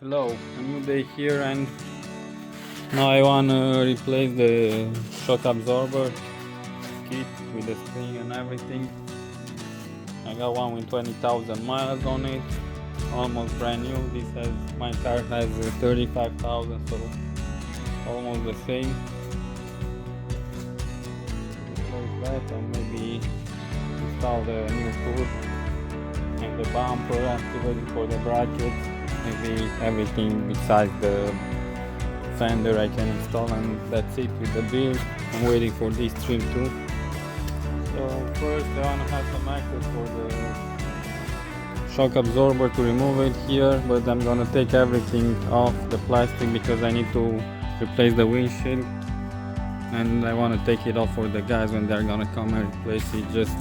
Hello, a new day here, and now I wanna replace the shock absorber kit with the spring and everything. I got one with 20,000 miles on it, almost brand new. My car has 35,000, so almost the same. Replace that and maybe install the new hood and the bumper. I'm still waiting for the brackets. Maybe everything besides the fender I can install, and that's it with the build. I'm waiting for this trim too. So first I want to have some access for the shock absorber to remove it here, but I'm gonna take everything off the plastic because I need to replace the windshield, and I want to take it off for the guys when they're gonna come and replace it, just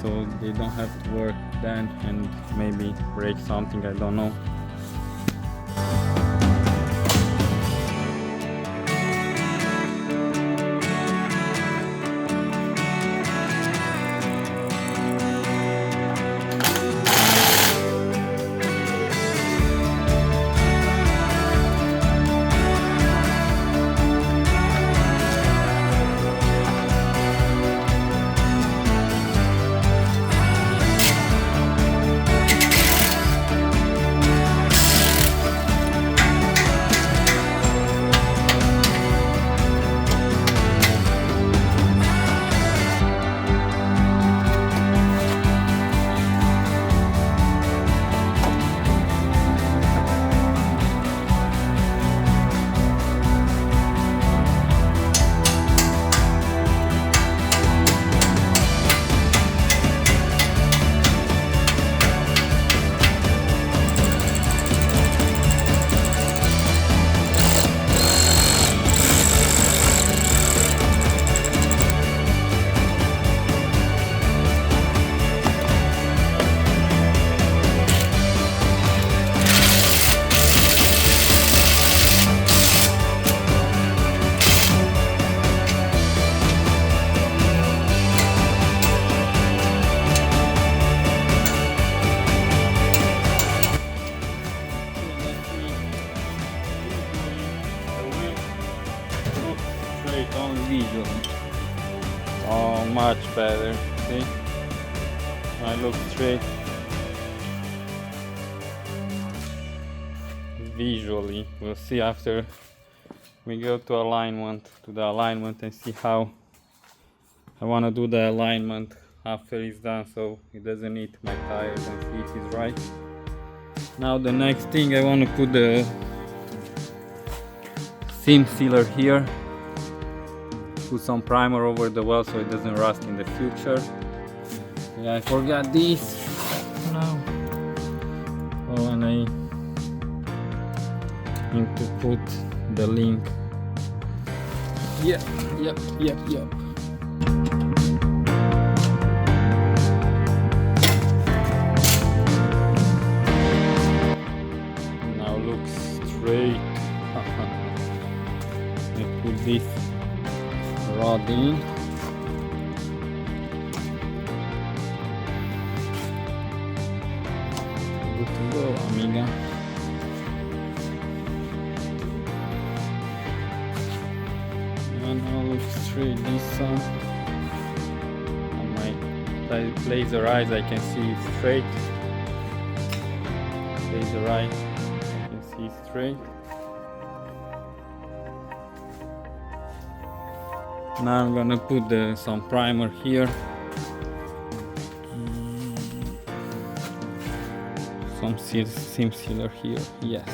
so they don't have to work then and maybe break something, I don't know. On visual. Oh, much better. See? I look straight. Visually, we'll see after we go to the alignment and see how I want to do the alignment after it's done, so it doesn't hit my tires, and see if it's right. Now the next thing, I want to put the seam sealer here. Put some primer over the well so it doesn't rust in the future. Yeah, I forgot this. No. Oh, and I need to put the link. Yep. Now looks straight. I put this rod in. Good to go, amiga. And now looks straight. This on my laser eyes I can see it straight. Laser eye, I can see it straight. Now I'm gonna put some primer here, some seam sealer here, yes.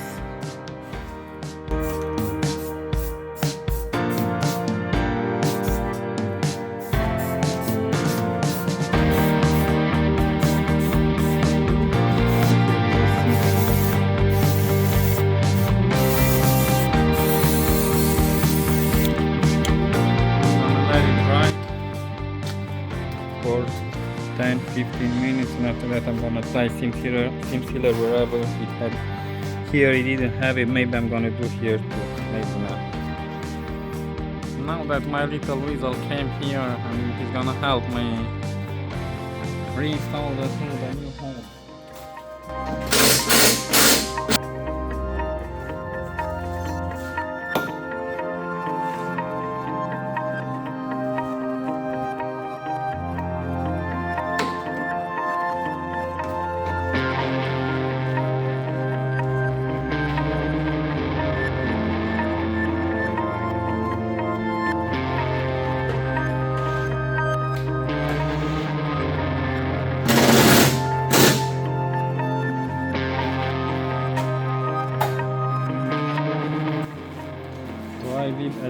For 10-15 minutes, and after that I'm gonna apply seam sealer wherever it had. Here it didn't have it, maybe I'm gonna do here too, maybe not. Now that my little weasel came here, and he's gonna help me reinstall the new home.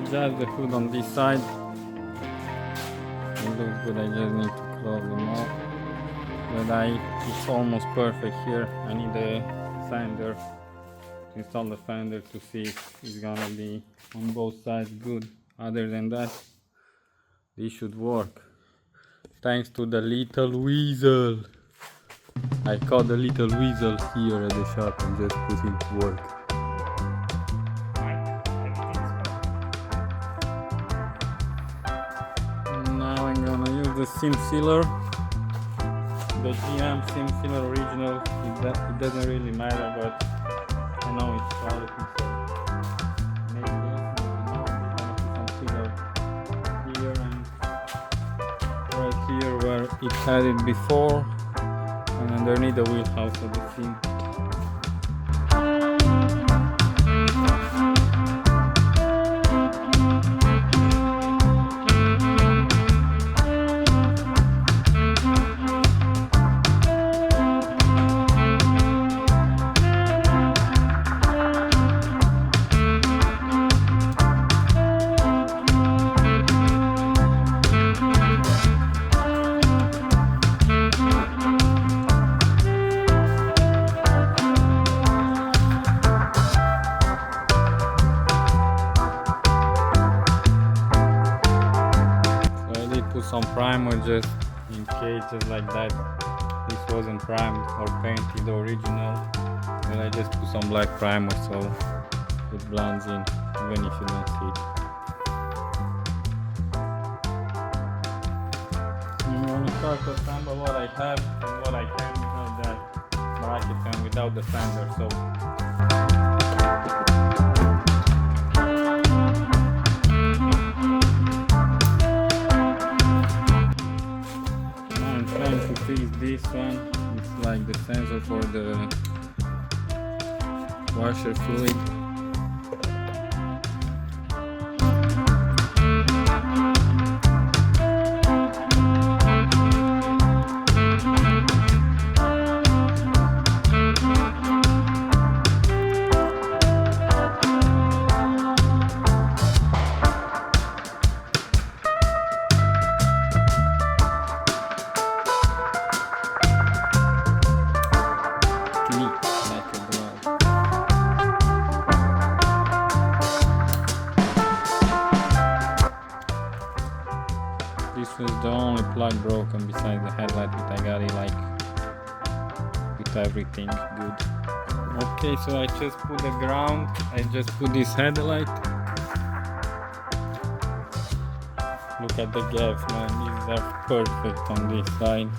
adjust the hood on this side. It looks good, I just need to close them off. But it's almost perfect here. I need a fender to install the fender to see if it's gonna be on both sides good. Other than that, this should work. Thanks to the little weasel. I caught the little weasel here at the shop and just put it to work. Now I'm gonna use the seam sealer. The GM seam sealer original. It doesn't really matter, but I know it's quality, so maybe I'm gonna put some sealer here and right here where it had it before, and underneath the wheelhouse of the seam. Some primer just in case, just like that. This wasn't primed or painted original, but I just put some black primer so it blends in even if you don't see it. I'm gonna start to assemble what I have and what I can without that bracket and without the fender. So this one, it's like the sensor for the washer fluid. This was the only plug broken besides the headlight, but I got it like with everything good. Okay, so I just put the ground, I just put this headlight. Look at the gaps, man, these are perfect on this side.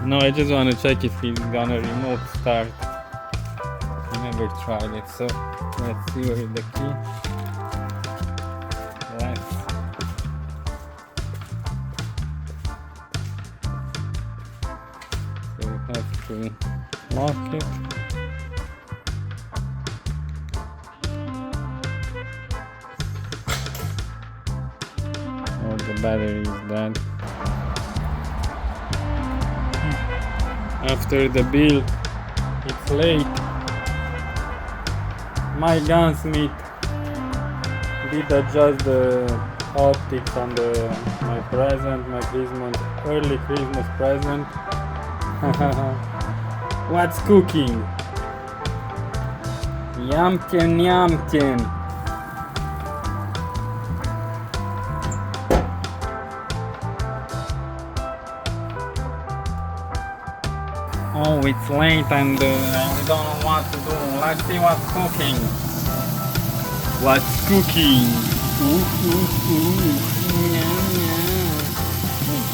No, I just want to check if it's gonna remote start. I never tried it, so let's see where is the key. Have to lock it. Oh, the battery is dead. After the build, it's late. My gunsmith did adjust the optics on my present, my early Christmas present. What's cooking? Yumkin, yumkin. Oh, it's late and I don't know what to do. Let's see what's cooking. What's cooking? Yum,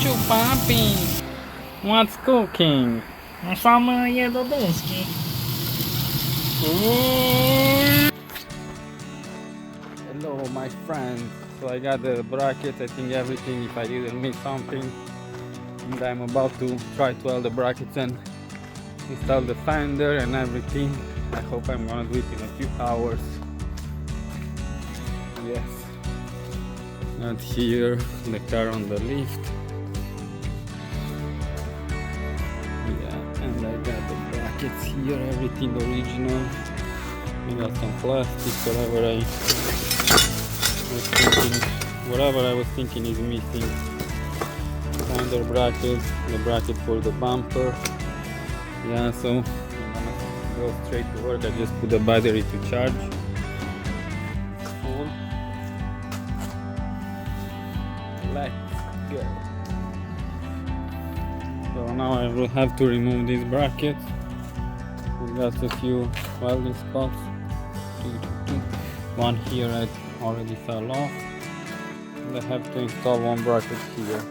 yum. Papi. What's cooking? Some jedodunski. Hello my friends. So I got the brackets, I think everything, if I didn't miss something. And I'm about to try to weld the brackets and install the fender and everything. I hope I'm gonna do it in a few hours. Yes. Not here, the car on the lift. And I got the brackets here, everything original. I got some plastic, whatever I was thinking, whatever I was thinking is missing. Fender bracket, the bracket for the bumper. Yeah, so I'm gonna go straight to work. I just put the battery to charge. Full. Let's go. So now I will have to remove these brackets. We've got a few welding spots. One here I already fell off. And I have to install one bracket here.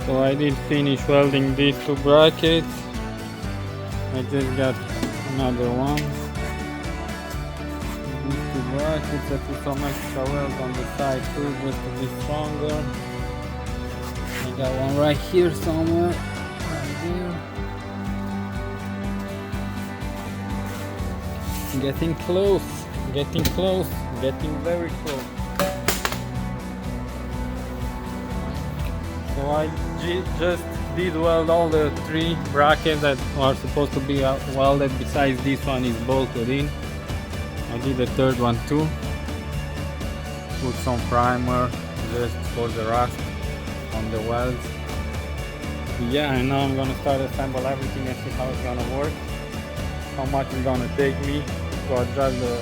So I did finish welding these two brackets. I just got another one. These two brackets, I put some extra weld on the side too, just to be stronger. I got one right here somewhere, right here. Getting close, getting close, getting very close. So I just did weld all the three brackets that are supposed to be welded, besides this one is bolted in. I did the third one too. Put some primer just for the rust on the welds. Yeah, and now I'm gonna start assemble everything and see how it's gonna work. How much it's gonna take me to adjust the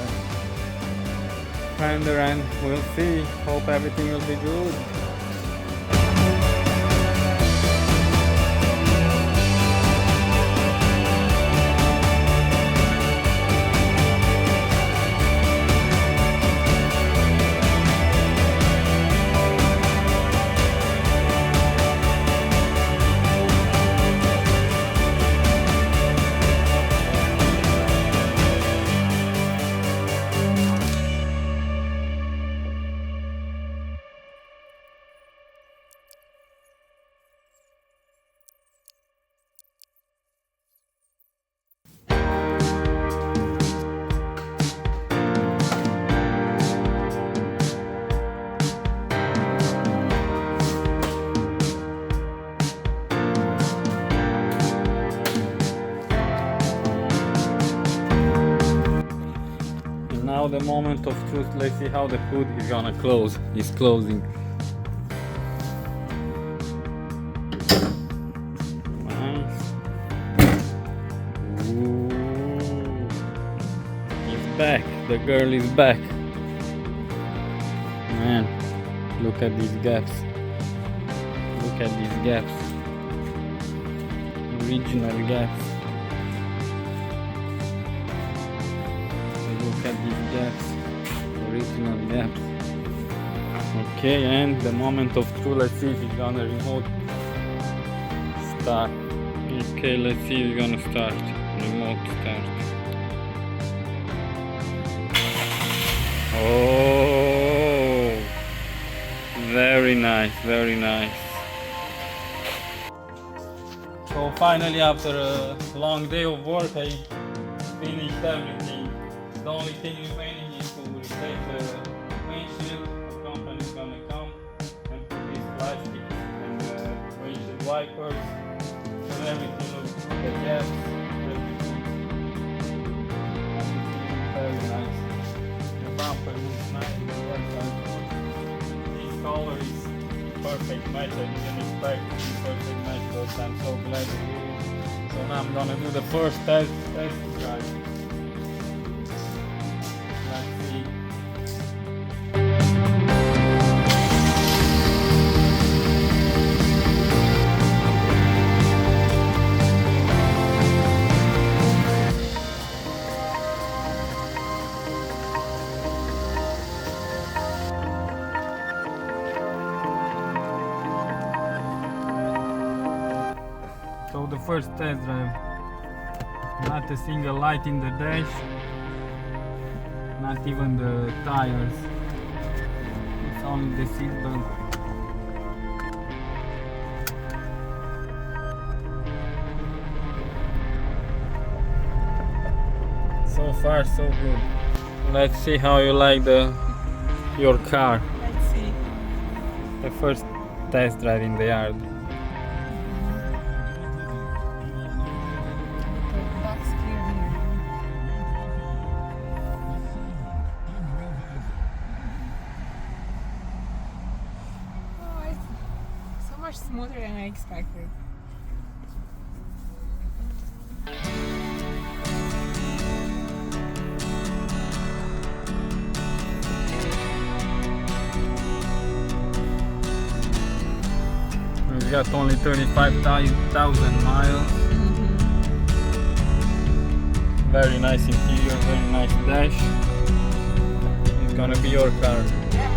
fender, and we'll see. Hope everything will be good. Now the moment of truth. Let's see how the hood is gonna close. It's closing. Nice. Ooh. It's back. The girl is back. Man, look at these gaps. Look at these gaps. Original gaps. Look at these gaps, original gaps. Okay, and the moment of truth. Let's see if it's gonna remote start. Okay, let's see if it's gonna start. Remote start. Oh, very nice, very nice. So finally, after a long day of work, I finished everything. The only thing remaining is to replace the windshield. The company is gonna come and put these plastics and the windshield wipers, so everything looks, the gaps, everything very nice. The bumper looks nice. This color is perfect match. I didn't expect perfect match, but I'm so glad to do it. So now I'm gonna do the first test drive. So the first test drive, not a single light in the dash, not even the tires, it's only the seat belt. So far so good. Let's see how you like your car. Let's see. the first test drive in the yard. Box clear. Oh, it's so much smoother than I expected. It's got only 35,000 miles. Very nice interior, very nice dash. It's gonna be your car. Yeah.